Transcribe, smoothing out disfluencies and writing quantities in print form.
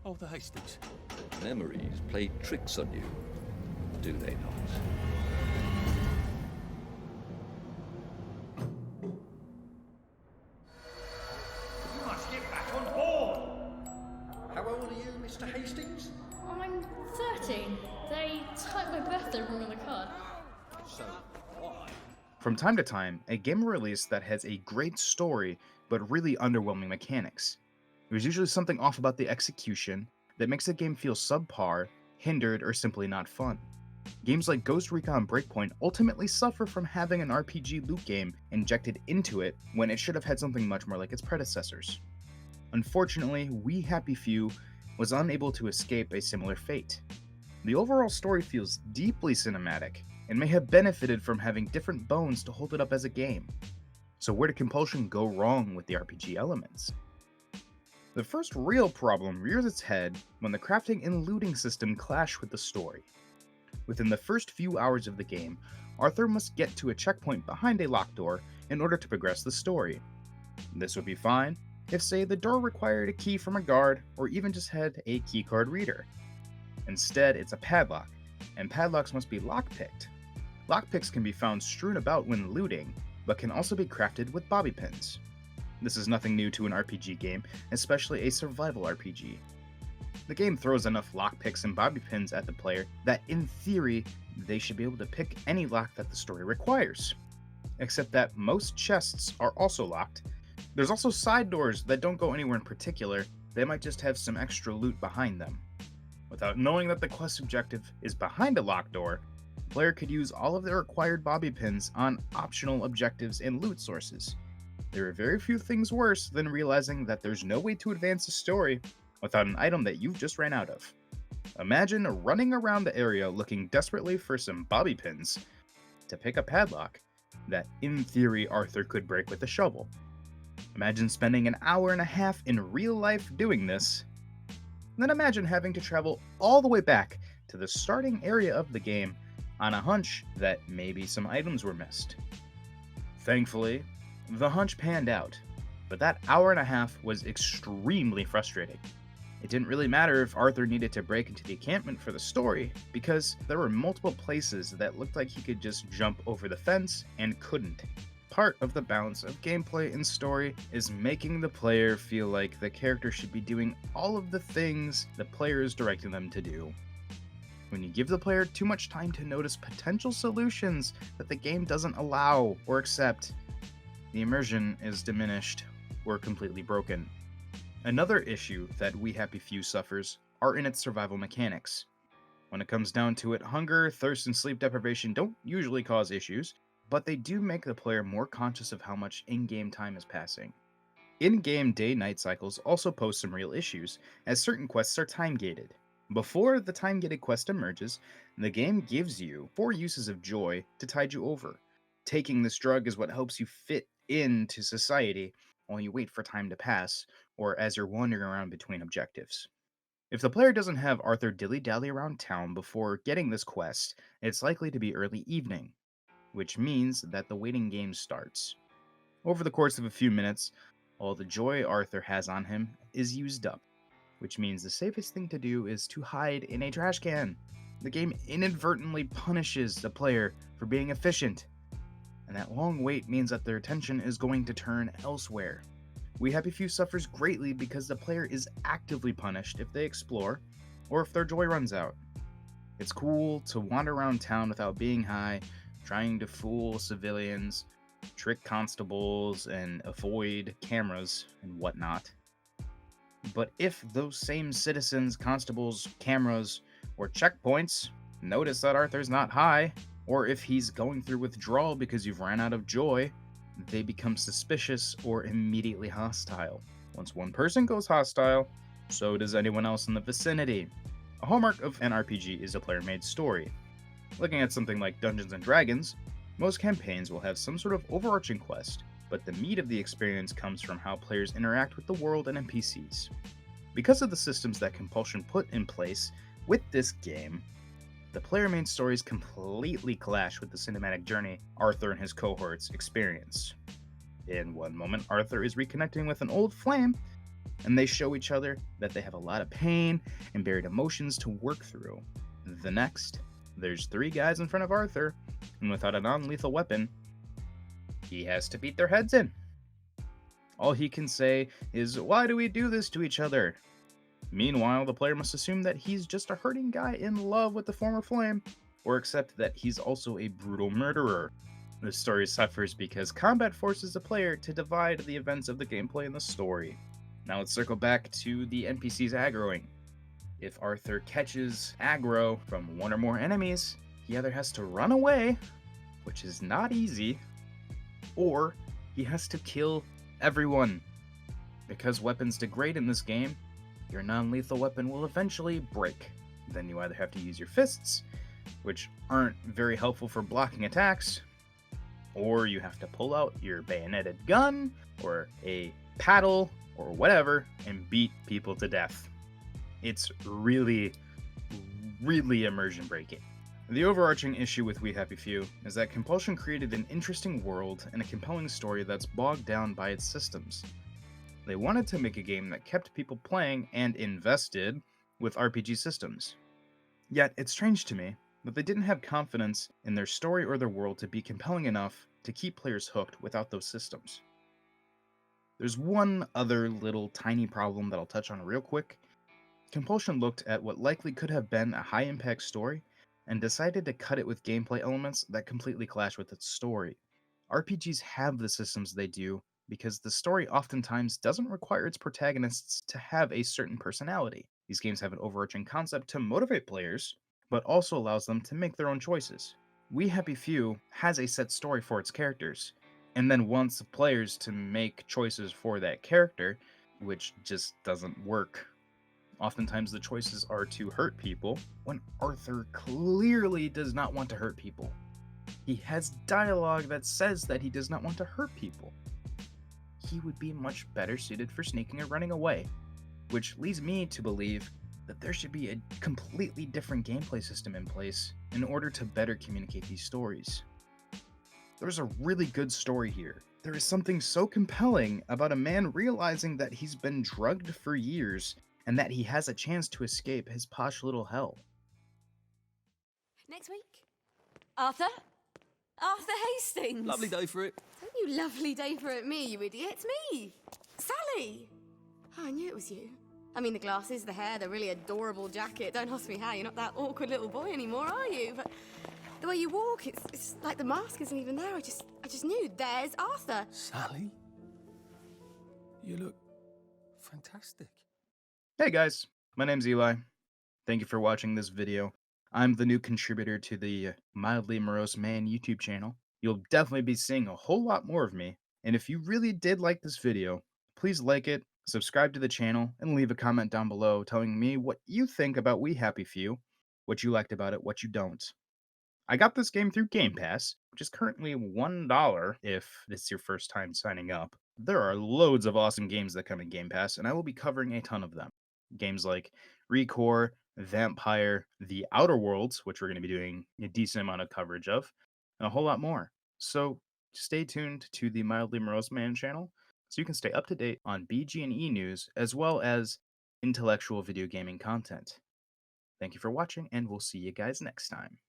Oh, the Hastings. Memories play tricks on you, do they not? You must get back on board! How old are you, Mr. Hastings? I'm 13. They typed my birthday wrong on the card. So, why? From time to time, a game will release that has a great story, but really underwhelming mechanics. There's usually something off about the execution that makes the game feel subpar, hindered, or simply not fun. Games like Ghost Recon Breakpoint ultimately suffer from having an RPG loot game injected into it when it should have had something much more like its predecessors. Unfortunately, We Happy Few was unable to escape a similar fate. The overall story feels deeply cinematic, and may have benefited from having different bones to hold it up as a game. So where did Compulsion go wrong with the RPG elements? The first real problem rears its head when the crafting and looting system clash with the story. Within the first few hours of the game, Arthur must get to a checkpoint behind a locked door in order to progress the story. This would be fine if, say, the door required a key from a guard or even just had a keycard reader. Instead, it's a padlock, and padlocks must be lockpicked. Lockpicks can be found strewn about when looting, but can also be crafted with bobby pins. This is nothing new to an RPG game, especially a survival RPG. The game throws enough lockpicks and bobby pins at the player that, in theory, they should be able to pick any lock that the story requires. Except that most chests are also locked. There's also side doors that don't go anywhere in particular, they might just have some extra loot behind them. Without knowing that the quest objective is behind a locked door, the player could use all of their required bobby pins on optional objectives and loot sources. There are very few things worse than realizing that there's no way to advance the story without an item that you've just ran out of. Imagine running around the area looking desperately for some bobby pins to pick a padlock that, in theory, Arthur could break with a shovel. Imagine spending an hour and a half in real life doing this. Then imagine having to travel all the way back to the starting area of the game on a hunch that maybe some items were missed. Thankfully, the hunch panned out, but that hour and a half was extremely frustrating. It didn't really matter if Arthur needed to break into the encampment for the story, because there were multiple places that looked like he could just jump over the fence and couldn't. Part of the balance of gameplay and story is making the player feel like the character should be doing all of the things the player is directing them to do. When you give the player too much time to notice potential solutions that the game doesn't allow or accept, the immersion is diminished or completely broken. Another issue that We Happy Few suffers are in its survival mechanics. When it comes down to it, hunger, thirst, and sleep deprivation don't usually cause issues, but they do make the player more conscious of how much in-game time is passing. In-game day-night cycles also pose some real issues, as certain quests are time-gated. Before the time-gated quest emerges, the game gives you 4 uses of joy to tide you over. Taking this drug is what helps you fit into society while you wait for time to pass, or as you're wandering around between objectives. If the player doesn't have Arthur dilly-dally around town before getting this quest, it's likely to be early evening, which means that the waiting game starts. Over the course of a few minutes, all the joy Arthur has on him is used up, which means the safest thing to do is to hide in a trash can. The game inadvertently punishes the player for being efficient, and that long wait means that their attention is going to turn elsewhere. We Happy Few suffers greatly because the player is actively punished if they explore, or if their joy runs out. It's cool to wander around town without being high, trying to fool civilians, trick constables, and avoid cameras and whatnot. But if those same citizens, constables, cameras, or checkpoints notice that Arthur's not high, or if he's going through withdrawal because you've ran out of joy, they become suspicious or immediately hostile. Once one person goes hostile, so does anyone else in the vicinity. A hallmark of an RPG is a player-made story. Looking at something like Dungeons & Dragons, most campaigns will have some sort of overarching quest, but the meat of the experience comes from how players interact with the world and NPCs. Because of the systems that Compulsion put in place with this game, the player-made stories completely clash with the cinematic journey Arthur and his cohorts experience. In one moment, Arthur is reconnecting with an old flame, and they show each other that they have a lot of pain and buried emotions to work through. The next, there's 3 guys in front of Arthur, and without a non-lethal weapon, he has to beat their heads in. All he can say is, "Why do we do this to each other?" Meanwhile, the player must assume that he's just a hurting guy in love with the former flame, or accept that he's also a brutal murderer. The story suffers because combat forces the player to divide the events of the gameplay and the story. Now let's circle back to the NPCs aggroing. If Arthur catches aggro from 1 or more enemies, he either has to run away, which is not easy, or he has to kill everyone. Because weapons degrade in this game, your non-lethal weapon will eventually break. Then you either have to use your fists, which aren't very helpful for blocking attacks, or you have to pull out your bayoneted gun, or a paddle, or whatever, and beat people to death. It's really, really immersion breaking. The overarching issue with We Happy Few is that Compulsion created an interesting world and a compelling story that's bogged down by its systems. They wanted to make a game that kept people playing and invested with RPG systems. Yet, it's strange to me that they didn't have confidence in their story or their world to be compelling enough to keep players hooked without those systems. There's one other little tiny problem that I'll touch on real quick. Compulsion looked at what likely could have been a high-impact story and decided to cut it with gameplay elements that completely clash with its story. RPGs have the systems they do because the story oftentimes doesn't require its protagonists to have a certain personality. These games have an overarching concept to motivate players, but also allows them to make their own choices. We Happy Few has a set story for its characters, and then wants players to make choices for that character, which just doesn't work. Oftentimes the choices are to hurt people, when Arthur clearly does not want to hurt people. He has dialogue that says that he does not want to hurt people. He would be much better suited for sneaking or running away, which leads me to believe that there should be a completely different gameplay system in place in order to better communicate these stories. There's a really good story here. There is something so compelling about a man realizing that he's been drugged for years and that he has a chance to escape his posh little hell. Next week? Arthur? Arthur Hastings! Lovely day for it. Don't you lovely day for it me, you idiot. It's me! Sally! Oh, I knew it was you. I mean, the glasses, the hair, the really adorable jacket. Don't ask me how. You're not that awkward little boy anymore, are you? But the way you walk, it's like the mask isn't even there. I just knew. There's Arthur. Sally? You look fantastic. Hey guys, my name's Eli. Thank you for watching this video. I'm the new contributor to the Mildly Morose Man YouTube channel. You'll definitely be seeing a whole lot more of me. And if you really did like this video, please like it, subscribe to the channel, and leave a comment down below telling me what you think about We Happy Few, what you liked about it, what you don't. I got this game through Game Pass, which is currently $1 if it's your first time signing up. There are loads of awesome games that come in Game Pass, and I will be covering a ton of them. Games like Recore, Vampire, The Outer Worlds, which we're going to be doing a decent amount of coverage of, and a whole lot more. So stay tuned to the Mildly Morose Man channel so you can stay up to date on BG&E news as well as intellectual video gaming content. Thank you for watching, and we'll see you guys next time.